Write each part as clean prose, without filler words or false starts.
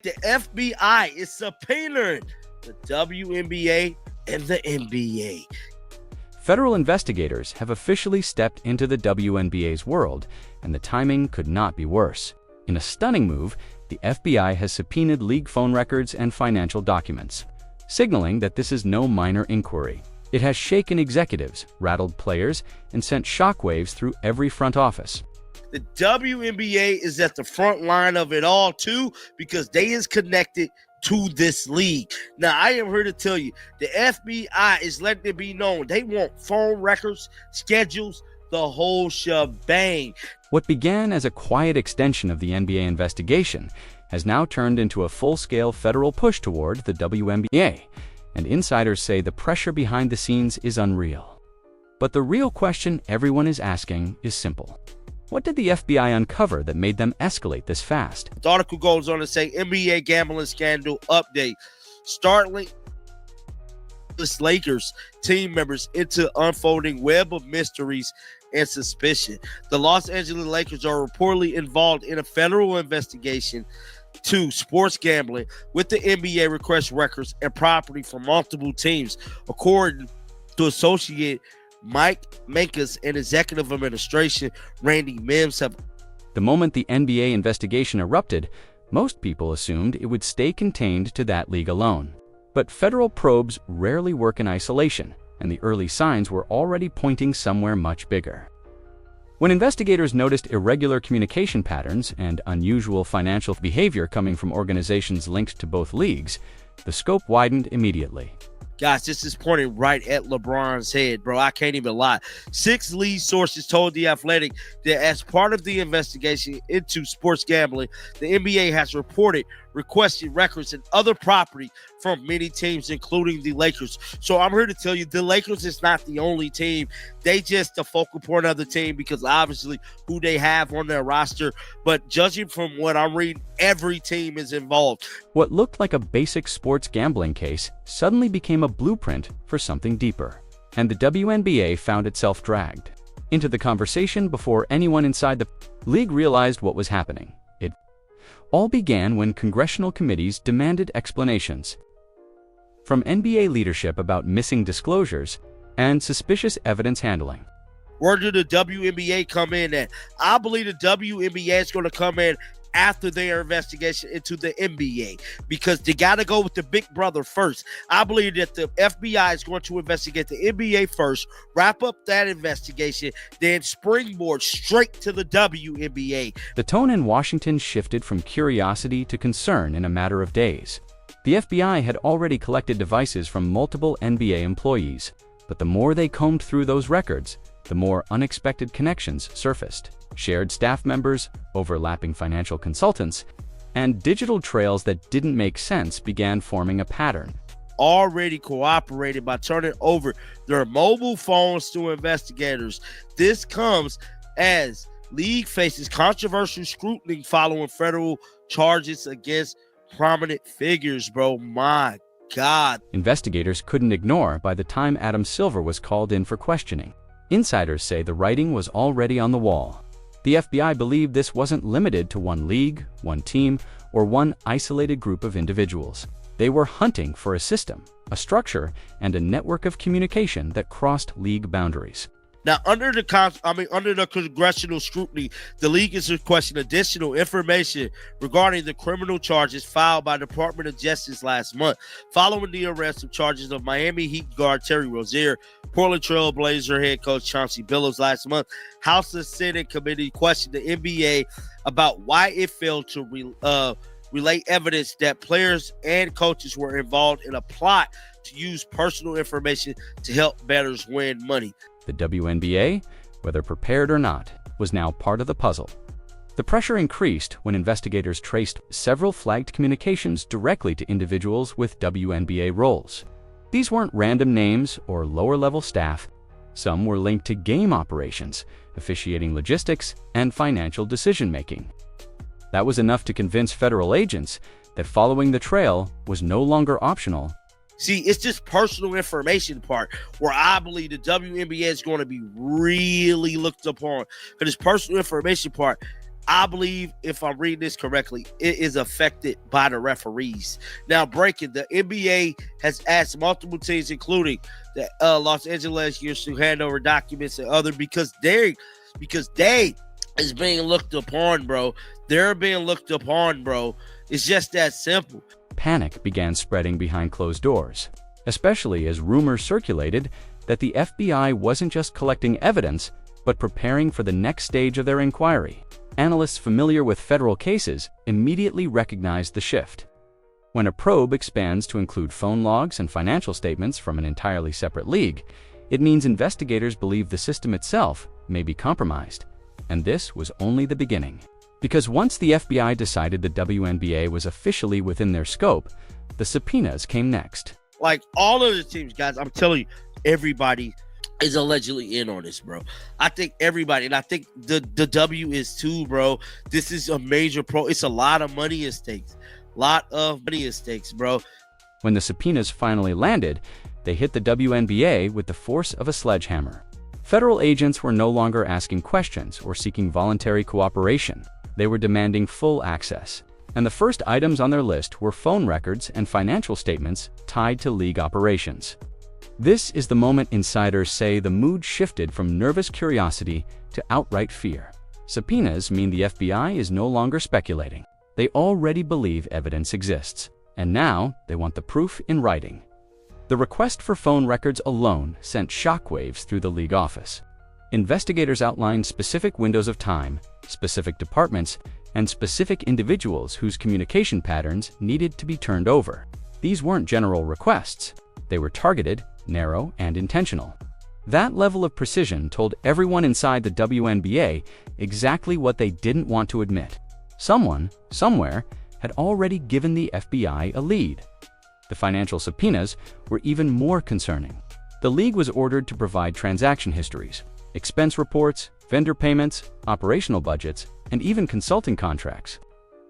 The FBI is subpoenaing the WNBA and the NBA. Federal investigators have officially stepped into the WNBA's world, and the timing could not be worse. In a stunning move, the FBI has subpoenaed league phone records and financial documents, signaling that this is no minor inquiry. It has shaken executives, rattled players, and sent shockwaves through every front office. The WNBA is at the front line of it all, too, because they is connected to this league. Now, I am here to tell you, the FBI is letting it be known they want phone records, schedules, the whole shebang. What began as a quiet extension of the NBA investigation has now turned into a full-scale federal push toward the WNBA, and insiders say the pressure behind the scenes is unreal. But the real question everyone is asking is simple. What did the FBI uncover that made them escalate this fast? The article goes on to say NBA gambling scandal update. Startling Lakers team members into unfolding web of mysteries and suspicion. The Los Angeles Lakers are reportedly involved in a federal investigation to sports gambling, with the NBA request records and property from multiple teams, according to Associate Mike Mankas and Executive Administration Randy Mims have. The moment the NBA investigation erupted, most people assumed it would stay contained to that league alone. But federal probes rarely work in isolation, and the early signs were already pointing somewhere much bigger. When investigators noticed irregular communication patterns and unusual financial behavior coming from organizations linked to both leagues, the scope widened immediately. Guys, this is pointing right at LeBron's head, bro. I can't even lie. 6 lead sources told The Athletic that as part of the investigation into sports gambling, the NBA has requested records and other property from many teams, including the Lakers. So I'm here to tell you, the Lakers is not the only team. They just the focal point of the team because obviously who they have on their roster. But judging from what I'm reading, every team is involved. What looked like a basic sports gambling case suddenly became a blueprint for something deeper. And the WNBA found itself dragged into the conversation before anyone inside the league realized what was happening. It all began when congressional committees demanded explanations from NBA leadership about missing disclosures and suspicious evidence handling. Where did the WNBA come in at? I believe the WNBA is going to come in after their investigation into the NBA because they got to go with the big brother first. I believe that the FBI is going to investigate the NBA first, wrap up that investigation, then springboard straight to the WNBA. The tone in Washington shifted from curiosity to concern in a matter of days. The FBI had already collected devices from multiple NBA employees, but the more they combed through those records, the more unexpected connections surfaced. Shared staff members, overlapping financial consultants, and digital trails that didn't make sense began forming a pattern. Already cooperated by turning over their mobile phones to investigators. This comes as league faces controversial scrutiny following federal charges against prominent figures, bro. My God. Investigators couldn't ignore by the time Adam Silver was called in for questioning. Insiders say the writing was already on the wall. The FBI believed this wasn't limited to one league, one team, or one isolated group of individuals. They were hunting for a system, a structure, and a network of communication that crossed league boundaries. Now, under the congressional scrutiny, the league is requesting additional information regarding the criminal charges filed by the Department of Justice last month, following the arrest of charges of Miami Heat guard Terry Rozier, Portland Trail Blazer head coach Chauncey Billups last month. House and Senate committee questioned the NBA about why it failed to relay evidence that players and coaches were involved in a plot to use personal information to help bettors win money. The WNBA, whether prepared or not, was now part of the puzzle. The pressure increased when investigators traced several flagged communications directly to individuals with WNBA roles. These weren't random names or lower-level staff. Some were linked to game operations, officiating logistics, and financial decision-making. That was enough to convince federal agents that following the trail was no longer optional. See, it's this personal information part where I believe the WNBA is going to be really looked upon. For this personal information part, I believe, if I'm reading this correctly, it is affected by the referees. Now, breaking, the NBA has asked multiple teams, including the Los Angeles Lakers, to hand over documents and other because they is being looked upon, bro. They're being looked upon, bro. It's just that simple. Panic began spreading behind closed doors, especially as rumors circulated that the FBI wasn't just collecting evidence, but preparing for the next stage of their inquiry. Analysts familiar with federal cases immediately recognized the shift. When a probe expands to include phone logs and financial statements from an entirely separate league, it means investigators believe the system itself may be compromised. And this was only the beginning. Because once the FBI decided the WNBA was officially within their scope, the subpoenas came next. Like all of the teams, guys, I'm telling you, everybody is allegedly in on this, bro. I think everybody, and I think the W is too, bro. This is a major it's a lot of money at stakes. Bro. When the subpoenas finally landed, they hit the WNBA with the force of a sledgehammer. Federal agents were no longer asking questions or seeking voluntary cooperation. They were demanding full access. And the first items on their list were phone records and financial statements tied to league operations. This is the moment insiders say the mood shifted from nervous curiosity to outright fear. Subpoenas mean the FBI is no longer speculating. They already believe evidence exists, and now they want the proof in writing. The request for phone records alone sent shockwaves through the league office. Investigators outlined specific windows of time, specific departments, and specific individuals whose communication patterns needed to be turned over. These weren't general requests. They were targeted, narrow, and intentional. That level of precision told everyone inside the WNBA exactly what they didn't want to admit. Someone, somewhere, had already given the FBI a lead. The financial subpoenas were even more concerning. The league was ordered to provide transaction histories, expense reports, vendor payments, operational budgets, and even consulting contracts.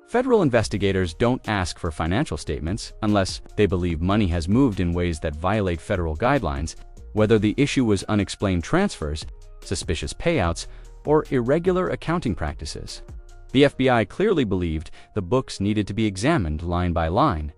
Federal investigators don't ask for financial statements unless they believe money has moved in ways that violate federal guidelines, whether the issue was unexplained transfers, suspicious payouts, or irregular accounting practices. The FBI clearly believed the books needed to be examined line by line.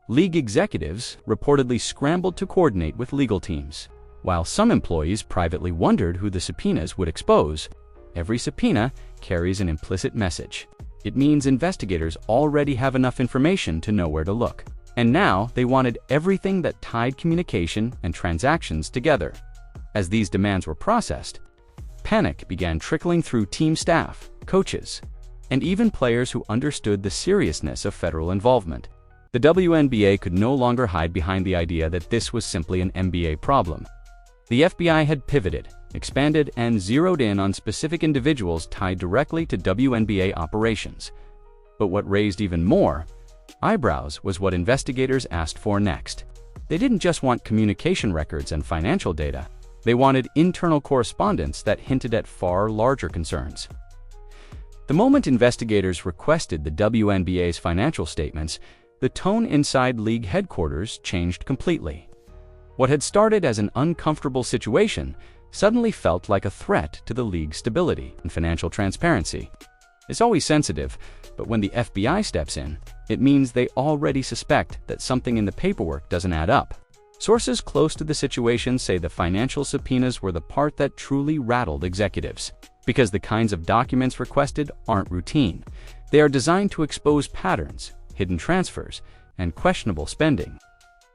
League executives reportedly scrambled to coordinate with legal teams. While some employees privately wondered who the subpoenas would expose, every subpoena carries an implicit message. It means investigators already have enough information to know where to look. And now they wanted everything that tied communication and transactions together. As these demands were processed, panic began trickling through team staff, coaches, and even players who understood the seriousness of federal involvement. The WNBA could no longer hide behind the idea that this was simply an NBA problem. The FBI had pivoted, expanded, and zeroed in on specific individuals tied directly to WNBA operations. But what raised even more eyebrows was what investigators asked for next. They didn't just want communication records and financial data. They wanted internal correspondence that hinted at far larger concerns. The moment investigators requested the WNBA's financial statements, the tone inside league headquarters changed completely. What had started as an uncomfortable situation suddenly felt like a threat to the league's stability and financial transparency. It's always sensitive, but when the FBI steps in, it means they already suspect that something in the paperwork doesn't add up. Sources close to the situation say the financial subpoenas were the part that truly rattled executives. Because the kinds of documents requested aren't routine. They are designed to expose patterns, hidden transfers, and questionable spending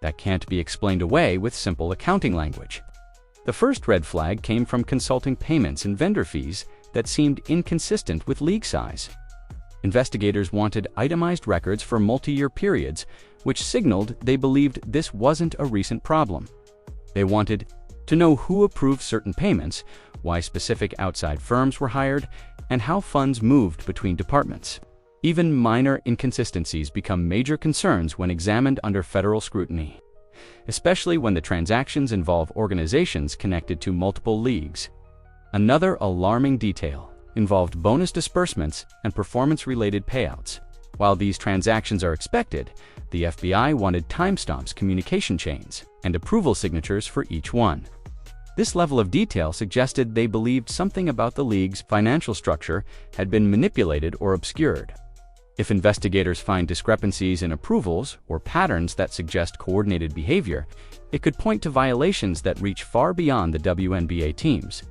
that can't be explained away with simple accounting language. The first red flag came from consulting payments and vendor fees that seemed inconsistent with league size. Investigators wanted itemized records for multi-year periods, which signaled they believed this wasn't a recent problem. They wanted to know who approved certain payments, why specific outside firms were hired, and how funds moved between departments. Even minor inconsistencies become major concerns when examined under federal scrutiny, especially when the transactions involve organizations connected to multiple leagues. Another alarming detail involved bonus disbursements and performance-related payouts. While these transactions are expected, the FBI wanted timestamps, communication chains, and approval signatures for each one. This level of detail suggested they believed something about the league's financial structure had been manipulated or obscured. If investigators find discrepancies in approvals or patterns that suggest coordinated behavior, it could point to violations that reach far beyond the WNBA teams.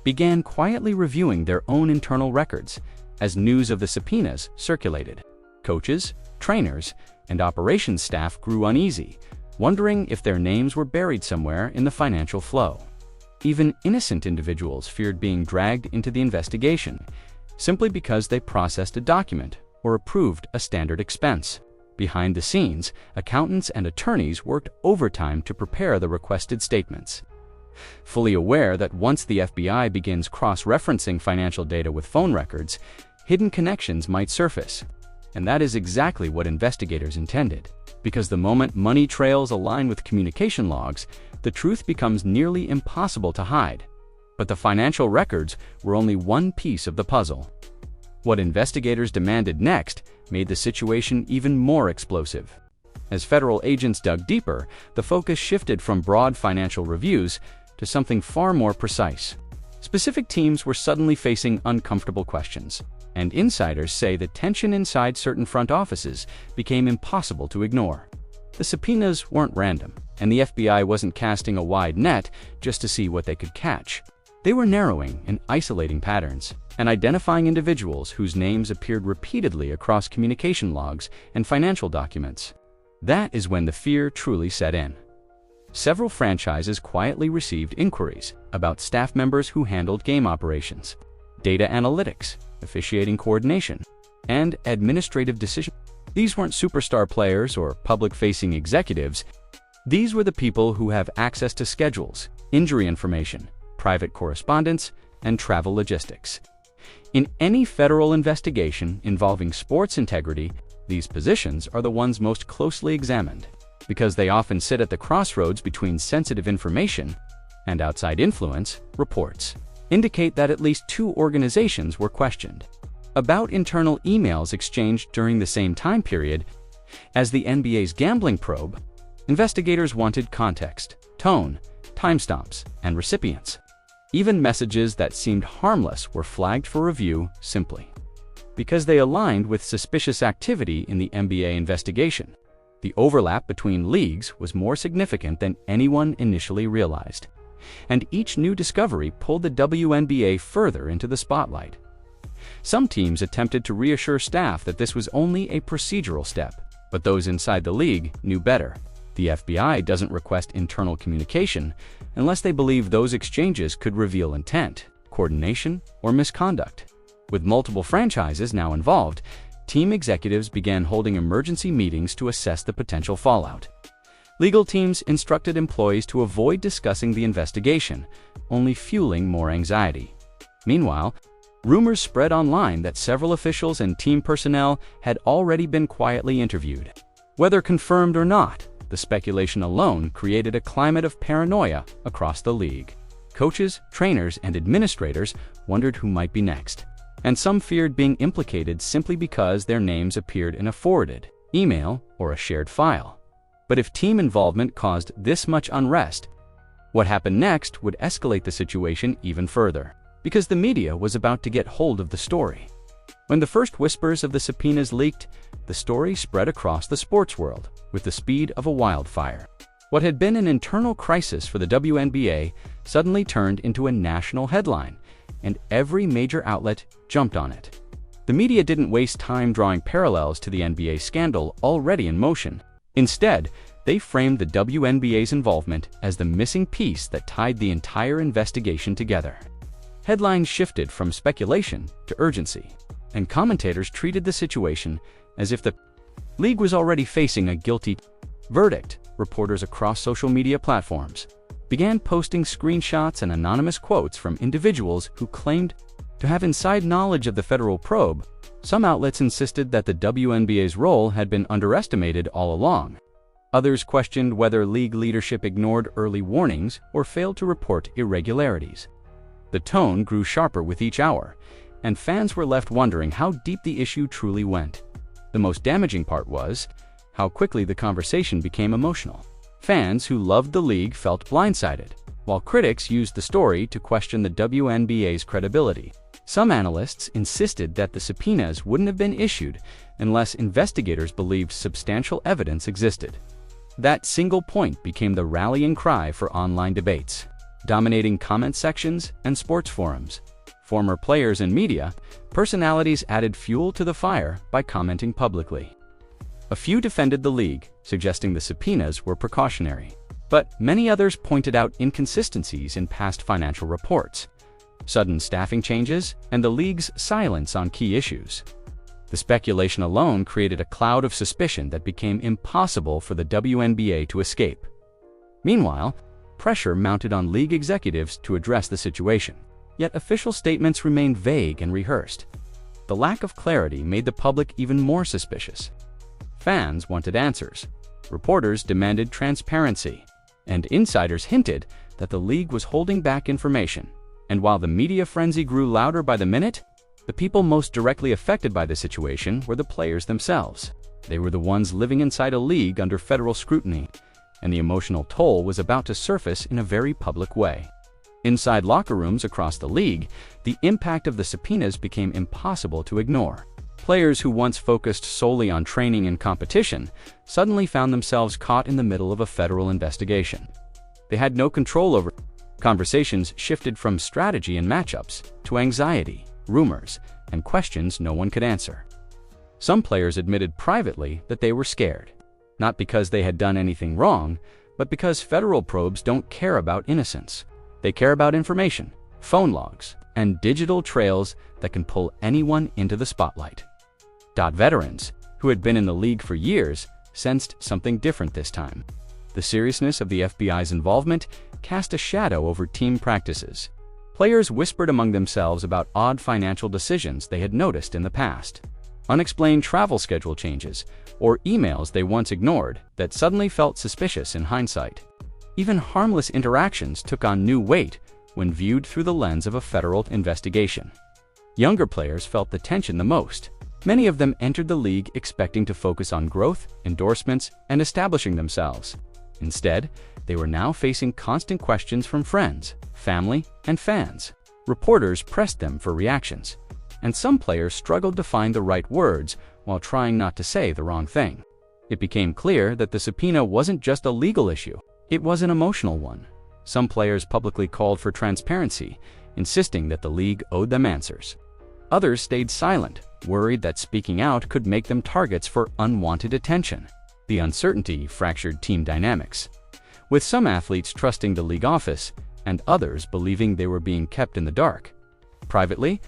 Began quietly reviewing their own internal records as news of the subpoenas circulated. Coaches, trainers, and operations staff grew uneasy, wondering if their names were buried somewhere in the financial flow. Even innocent individuals feared being dragged into the investigation, simply because they processed a document or approved a standard expense. Behind the scenes, accountants and attorneys worked overtime to prepare the requested statements. Fully aware that once the FBI begins cross-referencing financial data with phone records, hidden connections might surface. And that is exactly what investigators intended. Because the moment money trails align with communication logs, the truth becomes nearly impossible to hide. But the financial records were only one piece of the puzzle. What investigators demanded next made the situation even more explosive. As federal agents dug deeper, the focus shifted from broad financial reviews to something far more precise. Specific teams were suddenly facing uncomfortable questions, and insiders say the tension inside certain front offices became impossible to ignore. The subpoenas weren't random, and the FBI wasn't casting a wide net just to see what they could catch. They were narrowing and isolating patterns, and identifying individuals whose names appeared repeatedly across communication logs and financial documents. That is when the fear truly set in. Several franchises quietly received inquiries about staff members who handled game operations, data analytics, officiating coordination, and administrative decisions. These weren't superstar players or public-facing executives. These were the people who have access to schedules, injury information, private correspondence, and travel logistics. In any federal investigation involving sports integrity, these positions are the ones most closely examined, because they often sit at the crossroads between sensitive information and outside influence. Reports indicate that at least 2 organizations were questioned about internal emails exchanged during the same time period as the NBA's gambling probe. Investigators wanted context, tone, timestamps, and recipients. Even messages that seemed harmless were flagged for review simply because they aligned with suspicious activity in the NBA investigation. The overlap between leagues was more significant than anyone initially realized, and each new discovery pulled the WNBA further into the spotlight. Some teams attempted to reassure staff that this was only a procedural step, but those inside the league knew better. The FBI doesn't request internal communication unless they believe those exchanges could reveal intent, coordination, or misconduct. With multiple franchises now involved, team executives began holding emergency meetings to assess the potential fallout. Legal teams instructed employees to avoid discussing the investigation, only fueling more anxiety. Meanwhile, rumors spread online that several officials and team personnel had already been quietly interviewed. Whether confirmed or not, the speculation alone created a climate of paranoia across the league. Coaches, trainers, and administrators wondered who might be next, and some feared being implicated simply because their names appeared in a forwarded email or a shared file. But if team involvement caused this much unrest, what happened next would escalate the situation even further, because the media was about to get hold of the story. When the first whispers of the subpoenas leaked, the story spread across the sports world with the speed of a wildfire. What had been an internal crisis for the WNBA suddenly turned into a national headline, and every major outlet jumped on it. The media didn't waste time drawing parallels to the NBA scandal already in motion. Instead, they framed the WNBA's involvement as the missing piece that tied the entire investigation together. Headlines shifted from speculation to urgency, and commentators treated the situation as if the league was already facing a guilty verdict. Reporters across social media platforms began posting screenshots and anonymous quotes from individuals who claimed to have inside knowledge of the federal probe. Some outlets insisted that the WNBA's role had been underestimated all along. Others questioned whether league leadership ignored early warnings or failed to report irregularities. The tone grew sharper with each hour, and fans were left wondering how deep the issue truly went. The most damaging part was how quickly the conversation became emotional. Fans who loved the league felt blindsided, while while critics used the story to question the WNBA's credibility. Some analysts insisted that the subpoenas wouldn't have been issued unless investigators believed substantial evidence existed. That single point became the rallying cry for online debates, dominating comment sections and sports forums. Former players and media personalities added fuel to the fire by commenting publicly. A few defended the league, suggesting the subpoenas were precautionary, but many others pointed out inconsistencies in past financial reports, sudden staffing changes, and the league's silence on key issues. The speculation alone created a cloud of suspicion that became impossible for the WNBA to escape. Meanwhile, pressure mounted on league executives to address the situation, yet official statements remained vague and rehearsed. The lack of clarity made the public even more suspicious. Fans wanted answers, reporters demanded transparency, and insiders hinted that the league was holding back information. And while the media frenzy grew louder by the minute, the people most directly affected by the situation were the players themselves. They were the ones living inside a league under federal scrutiny, and the emotional toll was about to surface in a very public way. Inside locker rooms across the league, the impact of the subpoenas became impossible to ignore. Players who once focused solely on training and competition suddenly found themselves caught in the middle of a federal investigation. They had no control over. Conversations shifted from strategy and matchups to anxiety, rumors, and questions no one could answer. Some players admitted privately that they were scared, not because they had done anything wrong, but because federal probes don't care about innocence. They care about information, phone logs, and digital trails that can pull anyone into the spotlight. Veterans, who had been in the league for years, sensed something different this time. The seriousness of the FBI's involvement cast a shadow over team practices. Players whispered among themselves about odd financial decisions they had noticed in the past, unexplained travel schedule changes, or emails they once ignored that suddenly felt suspicious in hindsight. Even harmless interactions took on new weight when viewed through the lens of a federal investigation. Younger players felt the tension the most. Many of them entered the league expecting to focus on growth, endorsements, and establishing themselves. Instead, they were now facing constant questions from friends, family, and fans. Reporters pressed them for reactions, and some players struggled to find the right words while trying not to say the wrong thing. It became clear that the subpoena wasn't just a legal issue, it was an emotional one. Some players publicly called for transparency, insisting that the league owed them answers. Others stayed silent, worried that speaking out could make them targets for unwanted attention. The uncertainty fractured team dynamics, with some athletes trusting the league office and others believing they were being kept in the dark. Privately,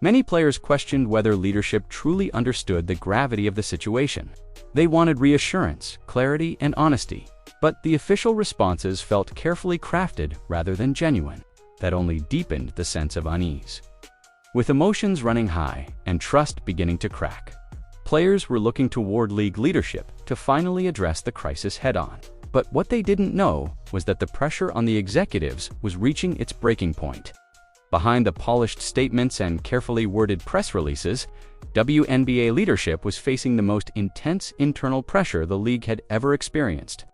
many players questioned whether leadership truly understood the gravity of the situation. They wanted reassurance, clarity, and honesty, but the official responses felt carefully crafted rather than genuine. That only deepened the sense of unease. With emotions running high and trust beginning to crack, players were looking toward league leadership to finally address the crisis head-on. But what they didn't know was that the pressure on the executives was reaching its breaking point. Behind the polished statements and carefully worded press releases, WNBA leadership was facing the most intense internal pressure the league had ever experienced.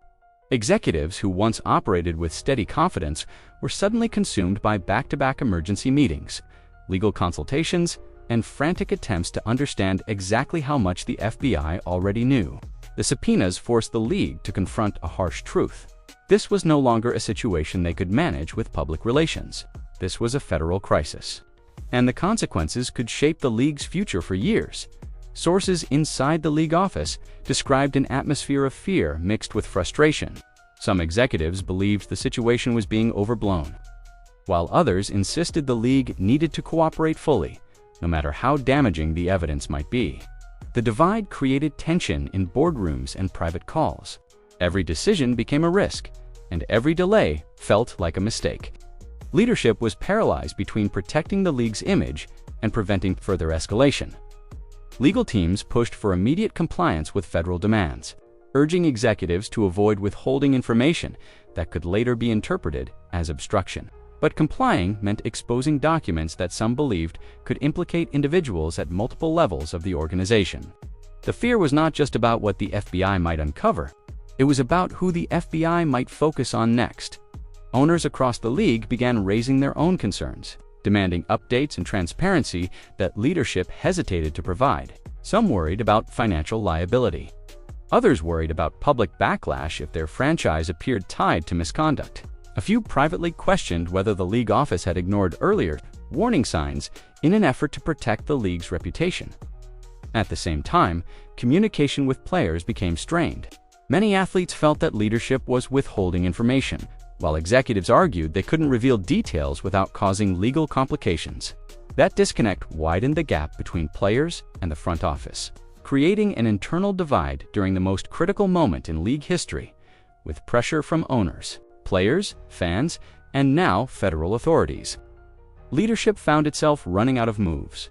Executives who once operated with steady confidence were suddenly consumed by back-to-back emergency meetings, legal consultations, and frantic attempts to understand exactly how much the FBI already knew. The subpoenas forced the league to confront a harsh truth. This was no longer a situation they could manage with public relations. This was a federal crisis, and the consequences could shape the league's future for years. Sources inside the league office described an atmosphere of fear mixed with frustration. Some executives believed the situation was being overblown, while others insisted the league needed to cooperate fully, no matter how damaging the evidence might be. The divide created tension in boardrooms and private calls. Every decision became a risk, and every delay felt like a mistake. Leadership was paralyzed between protecting the league's image and preventing further escalation. Legal teams pushed for immediate compliance with federal demands, urging executives to avoid withholding information that could later be interpreted as obstruction. But complying meant exposing documents that some believed could implicate individuals at multiple levels of the organization. The fear was not just about what the FBI might uncover, it was about who the FBI might focus on next. owners across the league began raising their own concerns, demanding updates and transparency that leadership hesitated to provide. Some worried about financial liability. Others worried about public backlash if their franchise appeared tied to misconduct. A few privately questioned whether the league office had ignored earlier warning signs in an effort to protect the league's reputation. At the same time, communication with players became strained. Many athletes felt that leadership was withholding information, while executives argued they couldn't reveal details without causing legal complications. That disconnect widened the gap between players and the front office, creating an internal divide during the most critical moment in league history, with pressure from owners, players, fans, and now federal authorities. Leadership found itself running out of moves.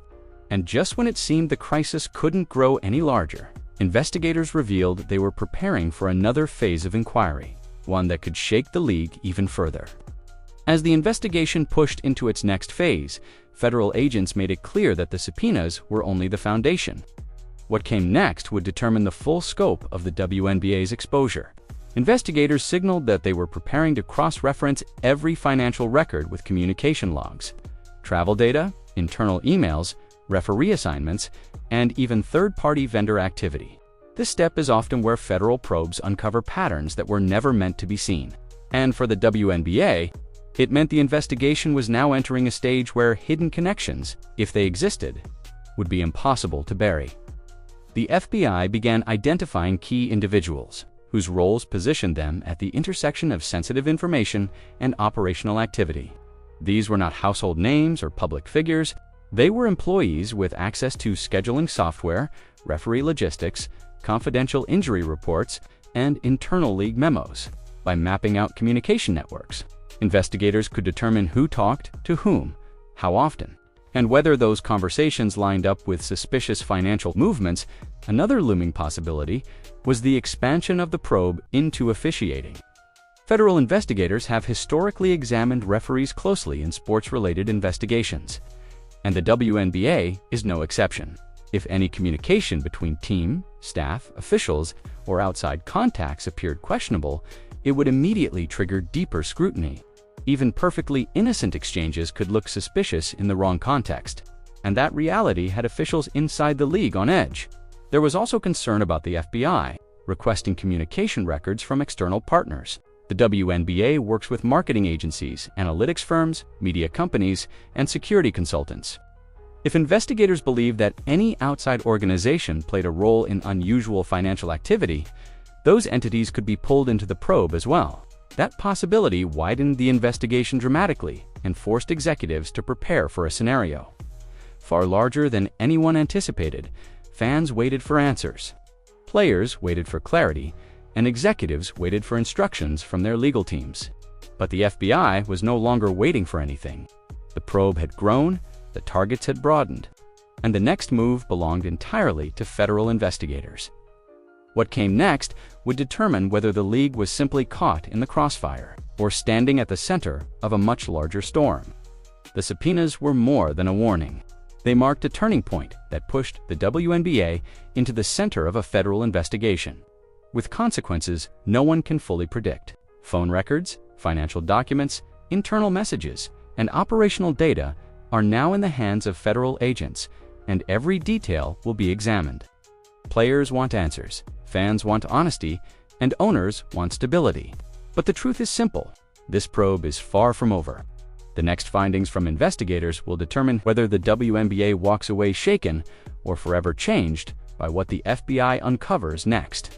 And just when it seemed the crisis couldn't grow any larger, investigators revealed they were preparing for another phase of inquiry, one that could shake the league even further. As the investigation pushed into its next phase, federal agents made it clear that the subpoenas were only the foundation. What came next would determine the full scope of the WNBA's exposure. Investigators signaled that they were preparing to cross-reference every financial record with communication logs, travel data, internal emails, referee assignments, and even third-party vendor activity. This step is often where federal probes uncover patterns that were never meant to be seen. And for the WNBA, it meant the investigation was now entering a stage where hidden connections, if they existed, would be impossible to bury. The FBI began identifying key individuals, whose roles positioned them at the intersection of sensitive information and operational activity. These were not household names or public figures. They were employees with access to scheduling software, referee logistics, confidential injury reports, and internal league memos. By mapping out communication networks, investigators could determine who talked to whom, how often, and whether those conversations lined up with suspicious financial movements. Another looming possibility was the expansion of the probe into officiating. Federal investigators have historically examined referees closely in sports-related investigations, and the WNBA is no exception. If any communication between team, staff, officials, or outside contacts appeared questionable, it would immediately trigger deeper scrutiny. Even perfectly innocent exchanges could look suspicious in the wrong context, and that reality had officials inside the league on edge. There was also concern about the FBI requesting communication records from external partners. The WNBA works with marketing agencies, analytics firms, media companies, and security consultants. If investigators believed that any outside organization played a role in unusual financial activity, those entities could be pulled into the probe as well. That possibility widened the investigation dramatically and forced executives to prepare for a scenario far larger than anyone anticipated. Fans waited for answers, players waited for clarity, and executives waited for instructions from their legal teams. But the FBI was no longer waiting for anything. The probe had grown, the targets had broadened, and the next move belonged entirely to federal investigators. What came next would determine whether the league was simply caught in the crossfire or standing at the center of a much larger storm. The subpoenas were more than a warning. They marked a turning point that pushed the WNBA into the center of a federal investigation, with consequences no one can fully predict. Phone records, financial documents, internal messages, and operational data are now in the hands of federal agents, and every detail will be examined. Players want answers, fans want honesty, and owners want stability. But the truth is simple: this probe is far from over. The next findings from investigators will determine whether the WNBA walks away shaken or forever changed by what the FBI uncovers next.